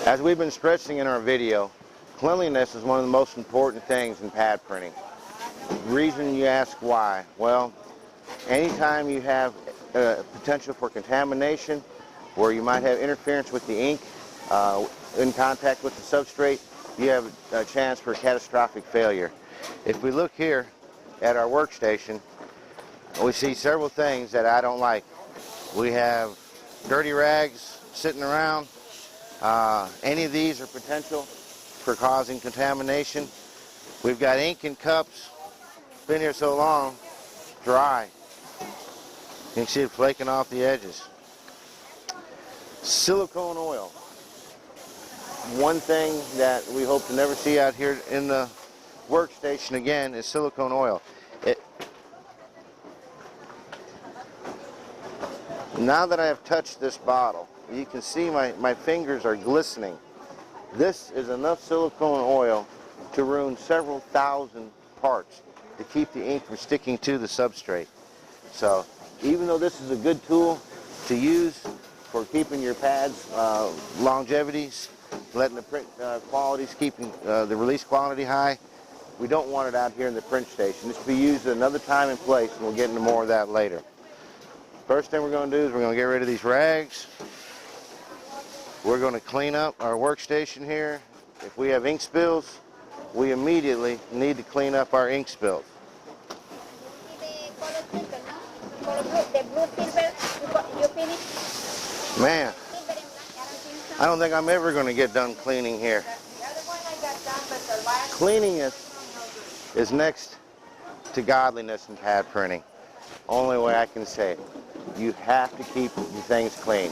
As we've been stressing in our video, cleanliness is one of the most important things in pad printing. Reason you ask why? Well, anytime you have potential for contamination, where you might have interference with the ink in contact with the substrate, you have a chance for catastrophic failure. If we look here at our workstation, we see several things that I don't like. We have dirty rags sitting around. Any of these are potential for causing contamination. We've got ink in cups, been here so long, dry. You can see it flaking off the edges. Silicone oil. One thing that we hope to never see out here in the workstation again is silicone oil. Now that I have touched this bottle, you can see my fingers are glistening. This is enough silicone oil to ruin several thousand parts to keep the ink from sticking to the substrate. So even though this is a good tool to use for keeping your pads longevities, letting the print qualities, keeping the release quality high, we don't want it out here in the print station. This will be used at another time and place, and we'll get into more of that later. First thing we're going to do is we're going to get rid of these rags. We're going to clean up our workstation here. If we have ink spills, we immediately need to clean up our ink spills. Man, I don't think I'm ever going to get done cleaning here. Cleaning is next to godliness in pad printing. Only way I can say it. You have to keep the things clean.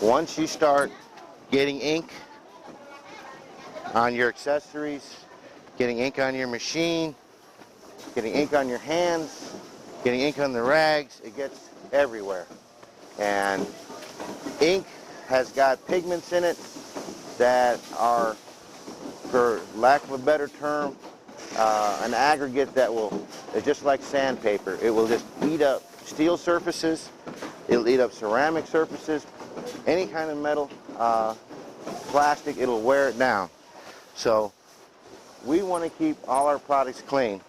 Once you start getting ink on your accessories, getting ink on your machine, getting ink on your hands, getting ink on the rags, it gets everywhere. And ink has got pigments in it that are, for lack of a better term, an aggregate that is just like sandpaper. It will just eat up steel surfaces, it'll eat up ceramic surfaces, any kind of metal, plastic, it'll wear it down. So we want to keep all our products clean.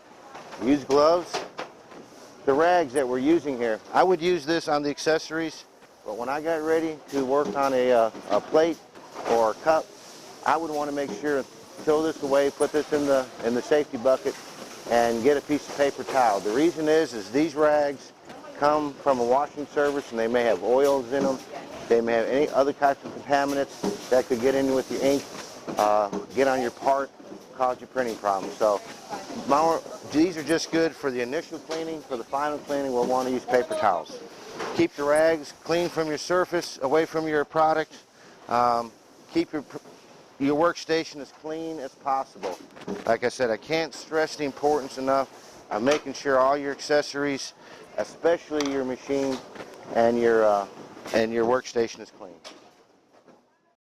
Use gloves. The rags that we're using here, I would use this on the accessories, but when I got ready to work on a plate or a cup, I would want to make sure to throw this away, put this in the safety bucket, and get a piece of paper towel. The reason is these rags come from a washing service, and they may have oils in them. They may have any other types of contaminants that could get in with your ink, get on your part, cause you printing problems. So these are just good for the initial cleaning. For the final cleaning, we'll want to use paper towels. Keep the rags clean from your surface, away from your product. Keep your workstation as clean as possible. Like I said, I can't stress the importance enough of making sure all your accessories, especially your machine and your workstation, is clean.